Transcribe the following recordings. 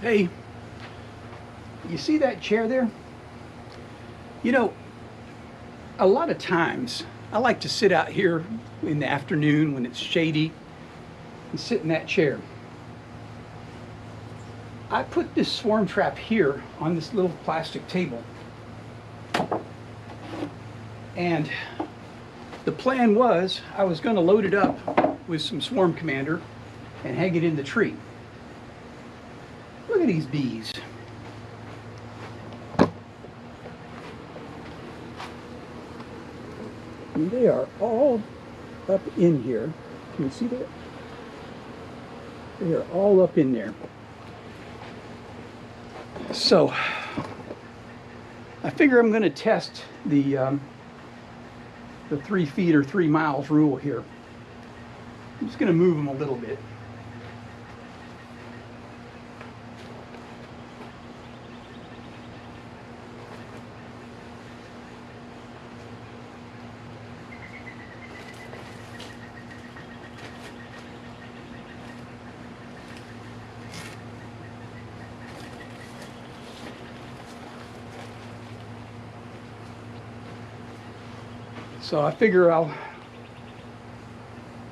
Hey, you see that chair there? You know, a lot of times I like to sit out here in the afternoon when it's shady and sit in that chair. I put this swarm trap here on this little plastic table. And the plan was I was going to load it up with some swarm commander and hang it in the tree. Look at these bees. And they are all up in here. Can you see that? They are all up in there. So I figure I'm going to test the 3 feet or 3 miles rule here. I'm just going to move them a little bit. So I figure I'll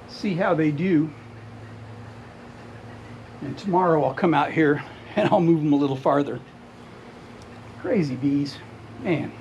see how they do, and tomorrow I'll come out here and I'll move them a little farther. Crazy bees, man.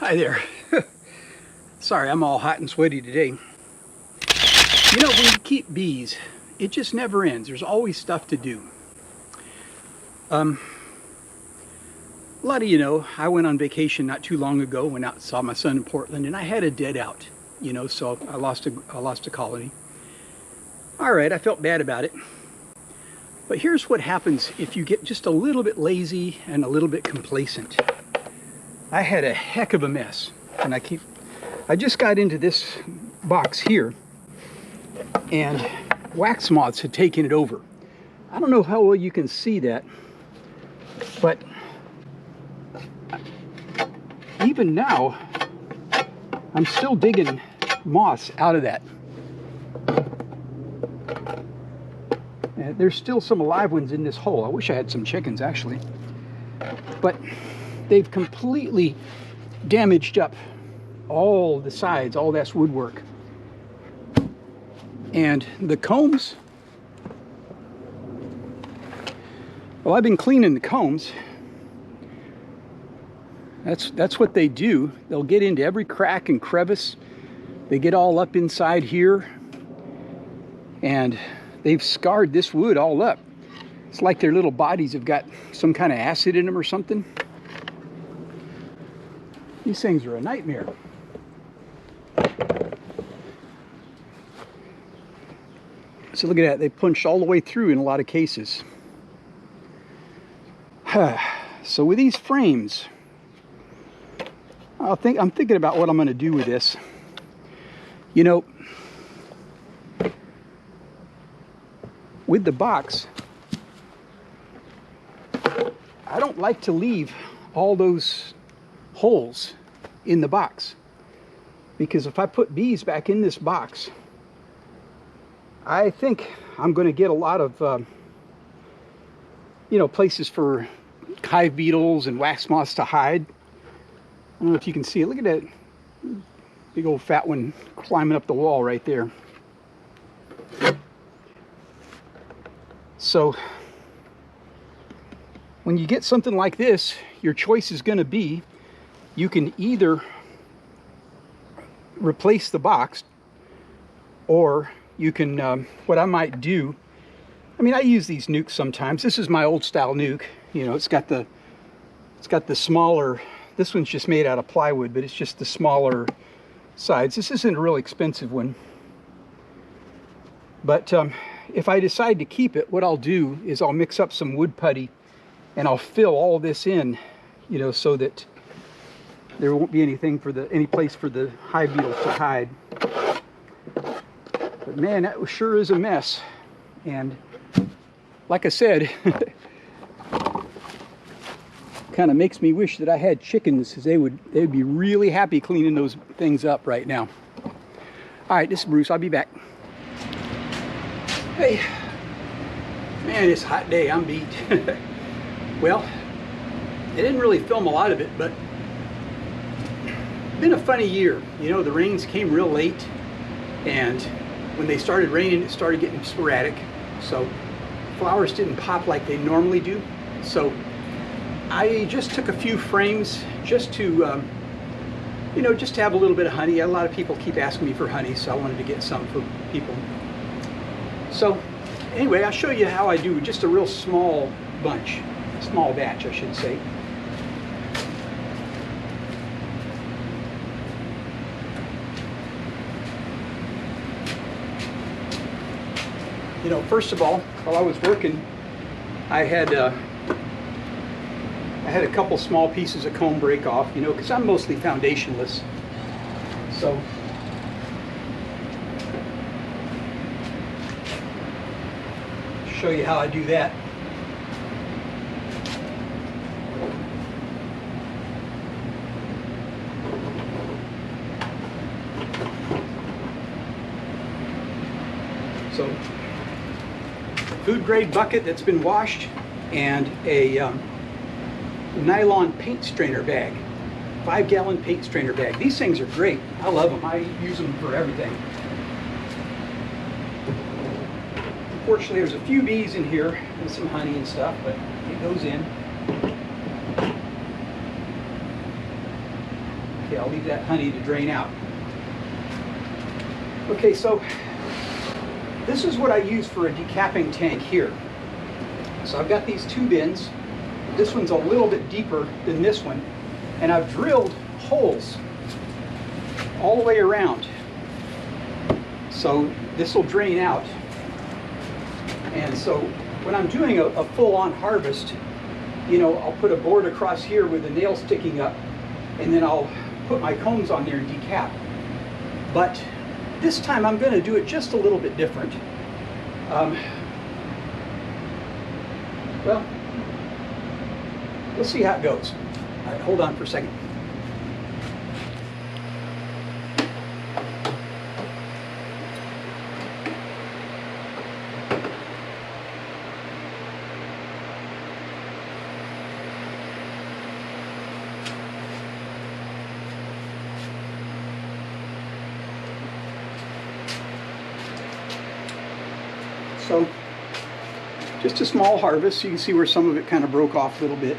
Hi there. Sorry, I'm all hot and sweaty today. You know, when you keep bees, it just never ends. There's always stuff to do. A lot of you know, I went on vacation not too long ago, went out and saw my son in Portland, and I had a dead out, you know, so I lost a colony. All right, I felt bad about it. But here's what happens if you get just a little bit lazy and a little bit complacent. I had a heck of a mess, and I just got into this box here, and wax moths had taken it over. I don't know how well you can see that, but even now, I'm still digging moths out of that. And there's still some alive ones in this hole. I wish I had some chickens, actually. But they've completely damaged up all the sides, all this woodwork. And the combs, well, I've been cleaning the combs. That's what they do. They'll get into every crack and crevice. They get all up inside here, and they've scarred this wood all up. It's like their little bodies have got some kind of acid in them or something. These things are a nightmare. So look at that, they punched all the way through in a lot of cases. So with these frames, I'm thinking about what I'm going to do with this. You know, with the box, I don't like to leave all those holes in the box, because if I put bees back in this box, I think I'm going to get a lot of you know, places for hive beetles and wax moths to hide. I don't know if you can see it. Look at that Big old fat one climbing up the wall right there. So when you get something like this, your choice is going to be, you can either replace the box, or you can, what I might do, I mean, I use these nukes sometimes. This is my old style nuke. You know, it's got the smaller, this one's just made out of plywood, but it's just the smaller sides. This isn't a really expensive one. But if I decide to keep it, what I'll do is I'll mix up some wood putty and I'll fill all this in, you know, so that there won't be anything for any place for the hive beetles to hide. But man, that sure is a mess. And like I said, kind of makes me wish that I had chickens, because they'd be really happy cleaning those things up right now. All right, this is Bruce. I'll be back. Hey, man, it's a hot day. I'm beat. Well, I didn't really film a lot of it, but it's been a funny year. You know, the rains came real late, and when they started raining, it started getting sporadic. So flowers didn't pop like they normally do. So I just took a few frames just to, you know, just to have a little bit of honey. A lot of people keep asking me for honey, so I wanted to get some for people. So anyway, I'll show you how I do just a real small bunch, small batch, I should say. You know, first of all, while I was working, I had a couple small pieces of comb break off, you know, because I'm mostly foundationless. So show you how I do that. So, food grade bucket that's been washed, and a nylon paint strainer bag, 5-gallon paint strainer bag. These things are great. I love them. I use them for everything. Unfortunately, there's a few bees in here and some honey and stuff, but it goes in. Okay, I'll leave that honey to drain out. Okay, so this is what I use for a decapping tank here. So I've got these two bins. This one's a little bit deeper than this one, and I've drilled holes all the way around. So this will drain out. And so when I'm doing a full-on harvest, you know, I'll put a board across here with the nail sticking up, and then I'll put my combs on there and decap. But this time I'm going to do it just a little bit different. Well, we'll see how it goes. All right, hold on for a second. So, just a small harvest. You can see where some of it kind of broke off a little bit.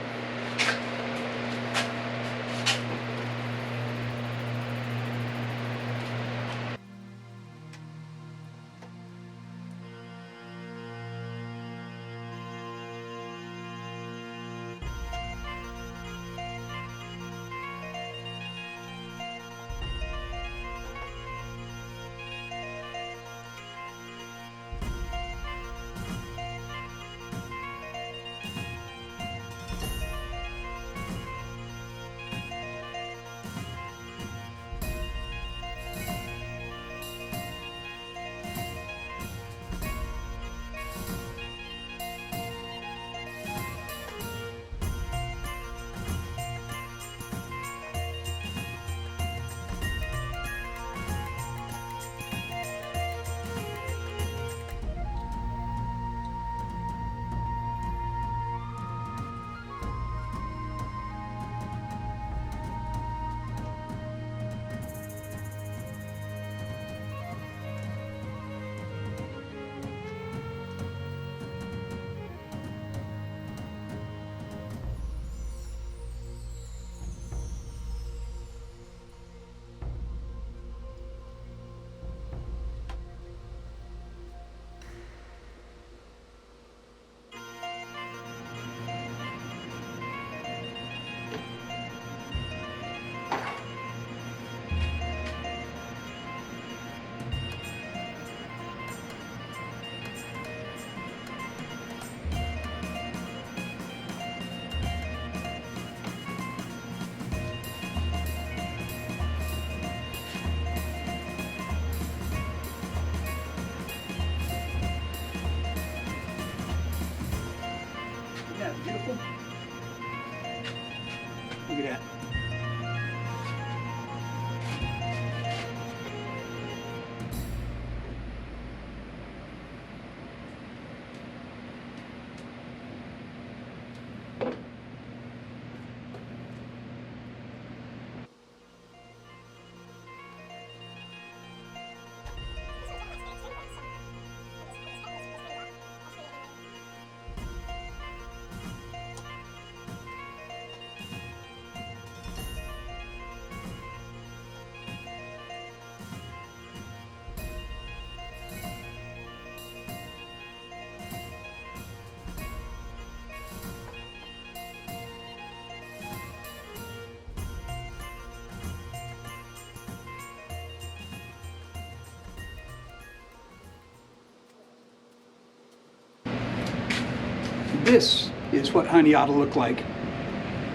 this is what honey ought to look like.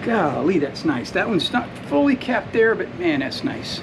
Golly, that's nice. That one's not fully capped there, but man, that's nice.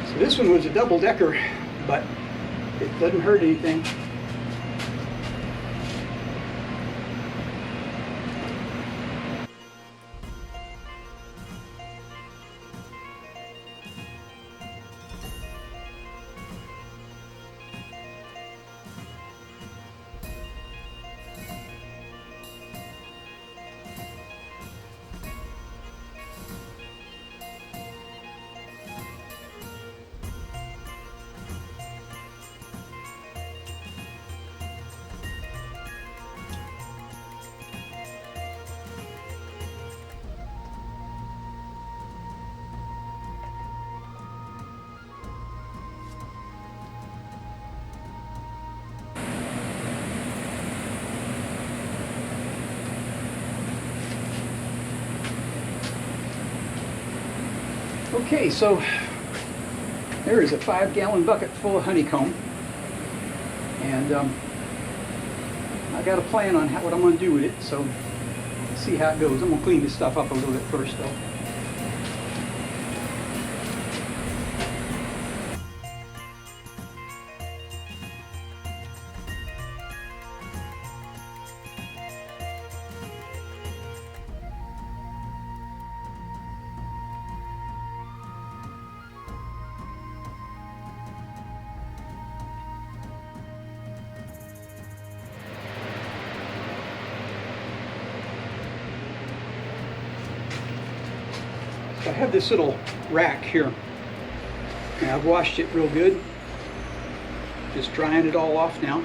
So this one was a double-decker, but it doesn't hurt anything. Okay, so there is a 5-gallon bucket full of honeycomb, and I got a plan on what I'm going to do with it, so let's see how it goes. I'm going to clean this stuff up a little bit first, though. I have this little rack here, and I've washed it real good. Just drying it all off now.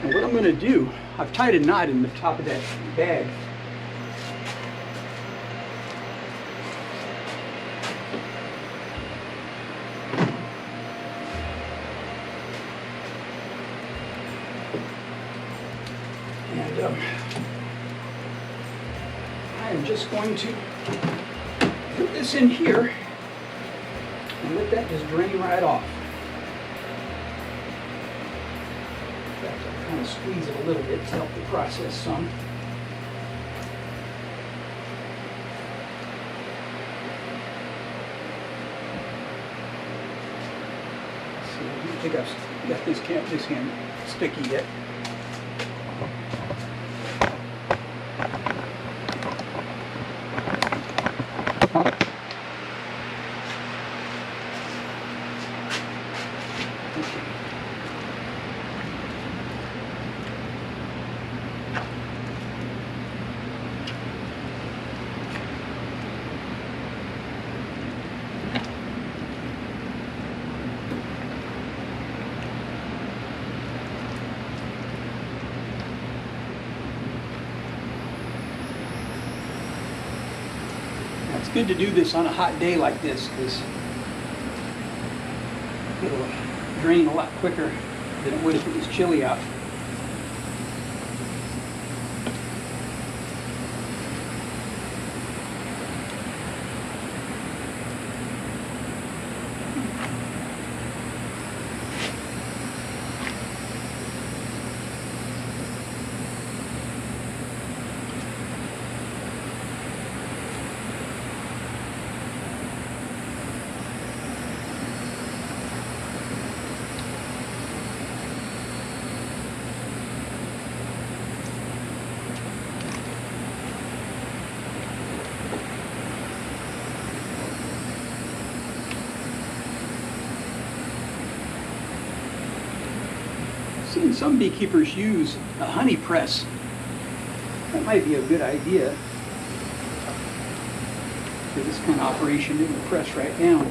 And what I'm going to do, I've tied a knot in the top of that bag. And I'm just going to put this in here and let that just drain right off. In fact, I'll kind of squeeze it a little bit to help the process some. I think I've got this hand sticky yet. It's good to do this on a hot day like this because it'll drain a lot quicker than it would if it was chilly out. Seen some beekeepers use a honey press. That might be a good idea for this kind of operation. It will press right down.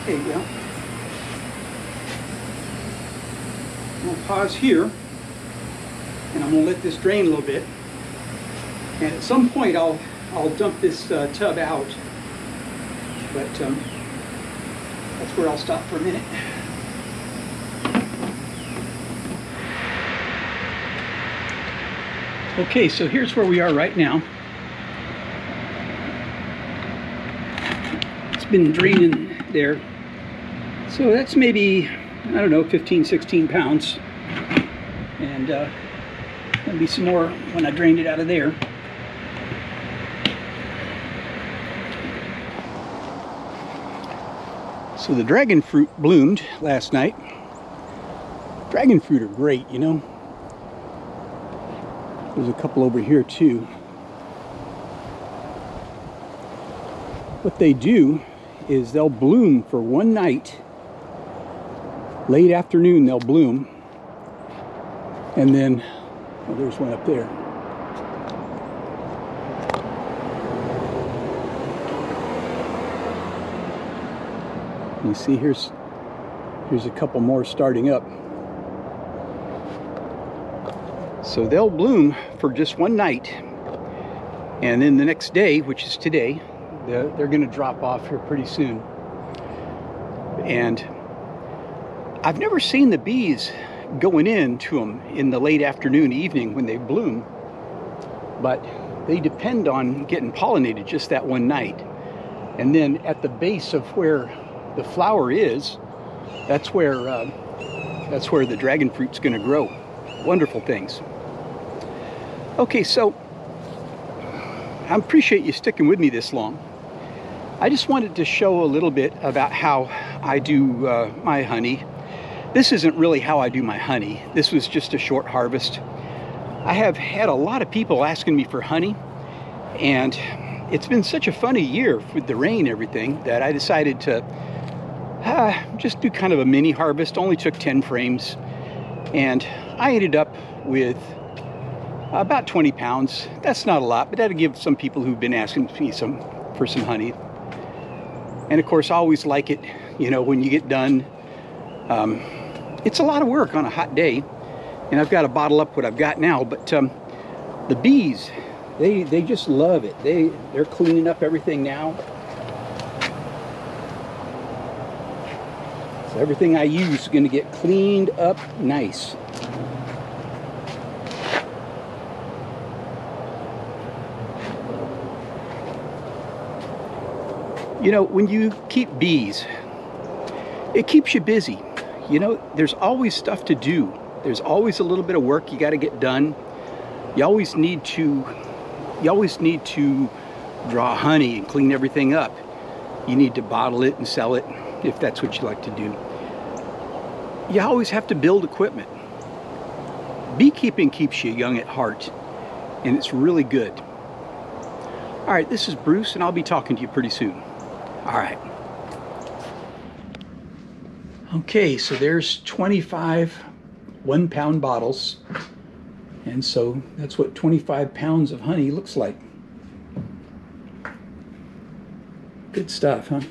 Okay, well, I'll pause here, and I'm going to let this drain a little bit. And at some point, I'll dump this tub out, but that's where I'll stop for a minute. Okay, so here's where we are right now. It's been draining there. So that's maybe, I don't know, 15, 16 pounds. And there'll be some more when I drained it out of there. So the dragon fruit bloomed last night. Dragon fruit are great, you know. There's a couple over here too. What they do is they'll bloom for one night. Late afternoon they'll bloom. And then, oh, there's one up there. You see, here's Here's a couple more starting up. So they'll bloom for just one night, and then the next day, which is today, they're going to drop off here pretty soon. And I've never seen the bees going into them in the late afternoon, evening when they bloom, but they depend on getting pollinated just that one night. And then at the base of where the flower is, that's where the dragon fruit's going to grow. Wonderful things. Okay, so I appreciate you sticking with me this long. I just wanted to show a little bit about how I do my honey. This isn't really how I do my honey. This was just a short harvest. I have had a lot of people asking me for honey, and it's been such a funny year with the rain and everything that I decided to just do kind of a mini harvest. Only took 10 frames, and I ended up with about 20 pounds. That's not a lot, but that'll give some people who've been asking me for some honey. And of course, I always like it, you know, when you get done. It's a lot of work on a hot day, and I've got to bottle up what I've got now, but the bees, they just love it. They're cleaning up everything now. So everything I use is going to get cleaned up nice. You know, when you keep bees, it keeps you busy. You know, there's always stuff to do. There's always a little bit of work you got to get done. You always need to draw honey and clean everything up. You need to bottle it and sell it, if that's what you like to do. You always have to build equipment. Beekeeping keeps you young at heart, and it's really good. All right, this is Bruce, and I'll be talking to you pretty soon. All right. Okay, so there's 25 1-pound bottles, and so that's what 25 pounds of honey looks like. Good stuff, huh?